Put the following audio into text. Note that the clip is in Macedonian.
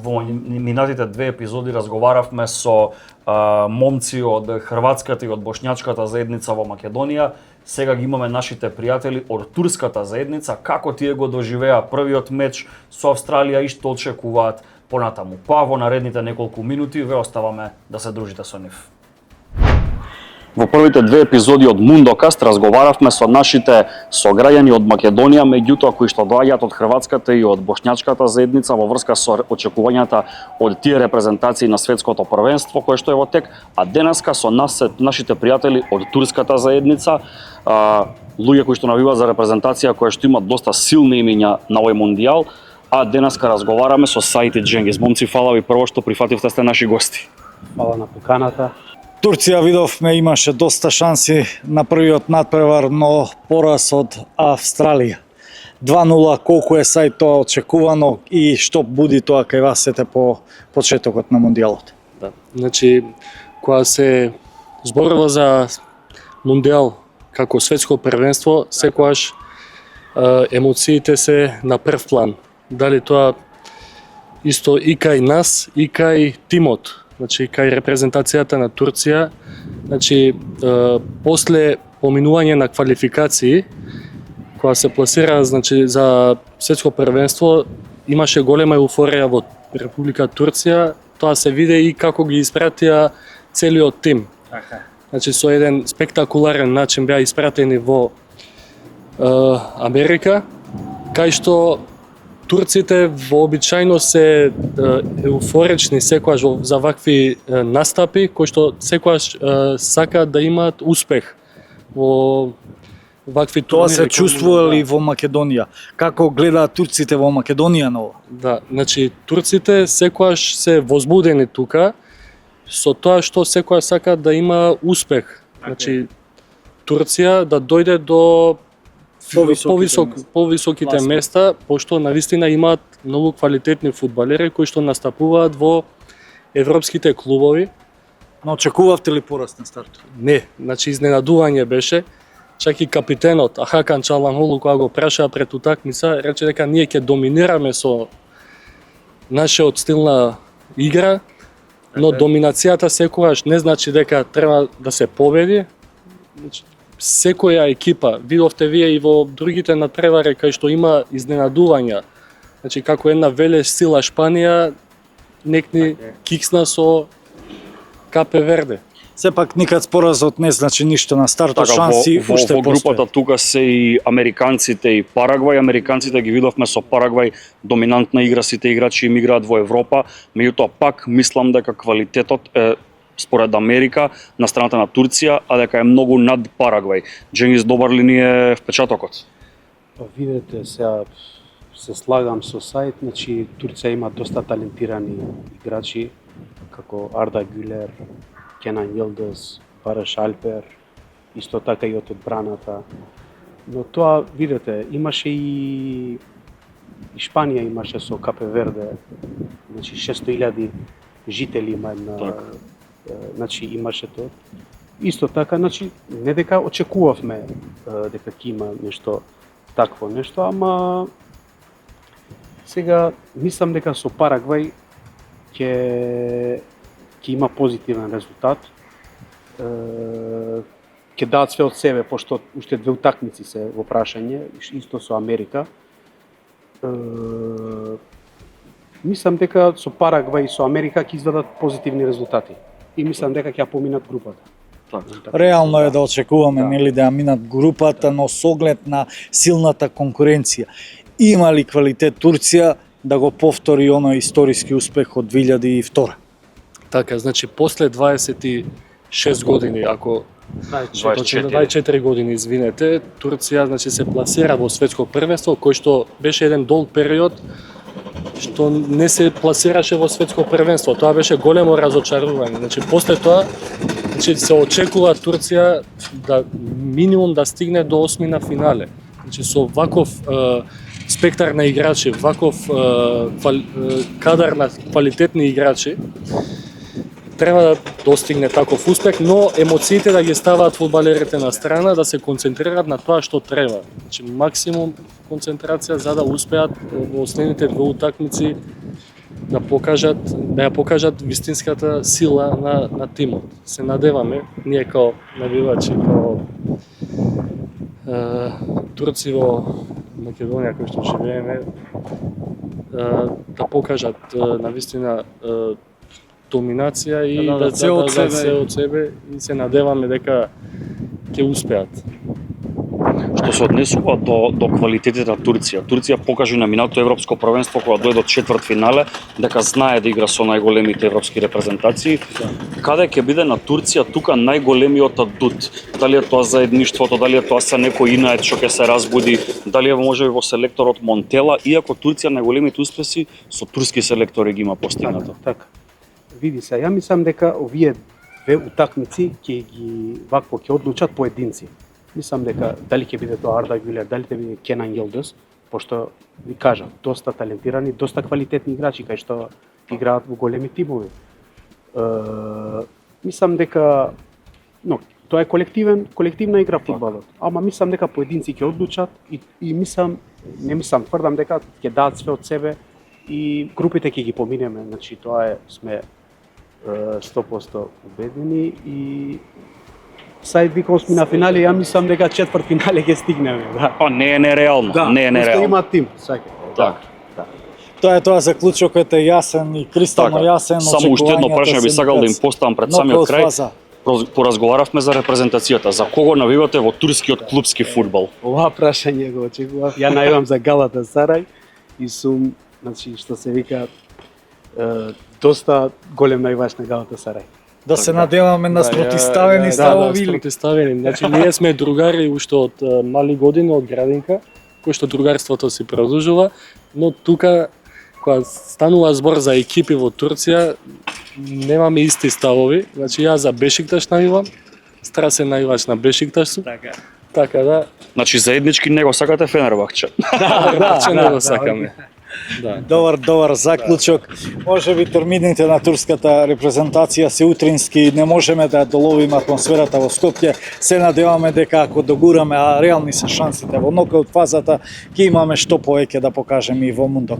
во минатите две епизоди разговаравме со момци од хрватската и од бошњачката заедница во Македонија. Сега ги имаме нашите пријатели од турската заедница. Како тие го доживеа првиот меч со Австралија и што очекуваат понатаму? Па во наредните неколку минути ве оставаме да се дружите со нив. Во првите две епизоди од Мундокаст разговаравме со нашите сограѓани од Македонија, меѓутоа кои што доаѓаат од хрватската и од бошњачката заедница во врска со очекувањата од тие репрезентации на светското првенство кое што е во тек, а денеска со нас се нашите пријатели од турската заедница, луѓе кои што навиваат за репрезентација која што имат доста силни имиња на овој мондијал, а денеска разговараме со Саит и Дженгиз. Момци, фала ви прво што прифативте сте наши гости. Фала на поканата. Турција видовме имаше доста шанси на првиот надпревар, но пораз од Австралија. 2-0, колку е Сајт тоа очекувано и што буди тоа кај вас сете по почетокот на мондијалот? Да. Значи, кога се зборува за мондијал како светско првенство, секогаш емоциите се на прв план. Дали тоа исто и кај нас, и кај тимот. Значи, кај репрезентацијата на Турција, значи, после поминување на квалификации, кога се пласира, значи, за светско првенство, имаше голема еуфорија во Република Турција, тоа се виде и како ги испратија целиот тим. Значи, со еден спектакуларен начин беа испратени во Америка, кај што турците вообичајно се еуфорични секогаш за вакви настапи, кои што секогаш сакаат да имаат успех во вакви турнири. Тоа се чувствували во Македонија. Како гледаат турците во Македонија на ова? Да, значи турците секогаш се возбудени тука со тоа што секогаш сакаат да има успех. Значи Турција да дојде до повисоките места, пошто навистина имаат многу квалитетни фудбалери кои што настапуваат во европските клубови. Но очекувавте ли пораст на старт? Не, значи изненадување беше. Чак и капитенот Хакан Чалханогlu кога го прашаа пред утакмица, рече дека ние ќе доминираме со нашиот стил на игра, но доминацијата секогаш не значи дека треба да се победи. Значи, секоја екипа, видовте вие и во другите надпревари кај што има изненадувања. Значи како една велеш сила Шпанија некни киксна со Капе Верде. Сепак никад поразот не значи ништо на стартот, шанси во уште групата тука се и американците и Парагвај. Американците ги видовме со Парагвај, доминантна игра, сите играчи им играат во Европа, меѓутоа пак мислам дека квалитетот е според Америка на страната на Турција, а дека е многу над Парагвај. Дженгиз, добар ли ни е впечатокот? Видете, сега се слагам со Сајт, значи Турција има доста талентирани играчи, како Арда Гюлер, Кенан Йилдыз, Бараш Алпер, исто така и од одбраната. Но тоа, видете, имаше и Шпанија имаше со Капе Верде, значи 600.000 жители има една, значи имаше тоа. Исто така, значи не дека очекувавме дека ќе има нешто такво нешто, ама сега мислам дека со Парагвај ќе има позитивен резултат. Ќе дадат све од себе, пошто уште две утакмици се во прашање, исто со Америка. Мислам дека со Парагвај и со Америка ќе изведат позитивни резултати. И мислам дека ќе поминат групата. Реално е да очекуваме нели да ја минат групата, но со оглед на силната конкуренција. Има ли квалитет Турција да го повтори оној историски успех од 2002? Така, значи после 26 години, ако 24 години, извинете, Турција значи се пласира во светско првенство, кој што беше еден долг период што не се пласираше во светско првенство. Тоа беше големо разочарување. Значи после тоа значи се очекува Турција да минимум да стигне до осмина финале. Значи со ваков спектар на играчи, ваков кадар на квалитетни играчи, треба да достигне таков успех, но емоциите да ги ставаат фудбалерите на страна, да се концентрираат на тоа што треба. Значи максимум концентрација за да успеат во следните две утакмици да ја покажат вистинската сила на тимот. Се надеваме, ние као навивачи, као турци во Македонија кои што живееме, да покажат навистина доминација и да се од себе и се надеваме дека ќе успеат. Што се однесува до квалитетите на Турција. Турција покажа на минатото европско првенство кога дојде до четвртфинале дека знае да игра со најголемите европски репрезентации. Каде ќе биде на Турција тука најголемиот адут? Дали е тоа заедништвото, дали е тоа са некој инает што ќе се разбуди, дали е можеби во селекторот Монтела, иако Турција најголемите успеси со турски селектори ги има постигнато. Така. Види се, ја мислам дека овие две утакмици ќе одлучат поединци. Мислам дека дали ќе биде тоа Арда Гюлер, дали ќе биде Кенан Йилдиз, пошто ви кажав, доста талентирани, доста квалитетни играчи кај што играат во големи тимови. Мислам дека тоа е колективна игра фудбалот. Ама мислам дека поединци ќе одлучат и тврдам дека ќе дадат све од себе и групите ќе ги поминеме, значи тоа сме 100% убедени и сајд вика осмина финале, ја мислам дека четвртфинале ќе стигнеме, да. Не е нереално, не е нереално. Има тим, сака. Така. Тоа заклучокот е јасен и кристално јасен. Само уште едно прашање би сакал да им поставам пред самиот крај. Поразговаравме за репрезентацијата. За кого навивате во турскиот клупски фудбал? Ова прашање го очекував. Ја најавам за Галатасарај и сум, значи што се вика, доста голем најваш на Галатасарај. Да се надеваме на спротиставени ставови. Да, спротиставени. Значи ние сме другари уште од мали години од градинка, кој што другарството си продолжува, но тука кога станува збор за екипи во Турција, немаме исти ставови. Значи јас за Бешикташ навивам, Страсен најваш на Бешикташ сум. Така да. Значи заеднички не го сакате Фенербахче. Да, не го сакаме. Да. Добар заклучок. Може би термините на турската репрезентација се утрински, не можеме да доловиме атмосферата во Скопје. Се надеваме дека ако догураме, а реални се шансите во нокаут фазата, ќе имаме што повеќе да покажеме и во Мундок.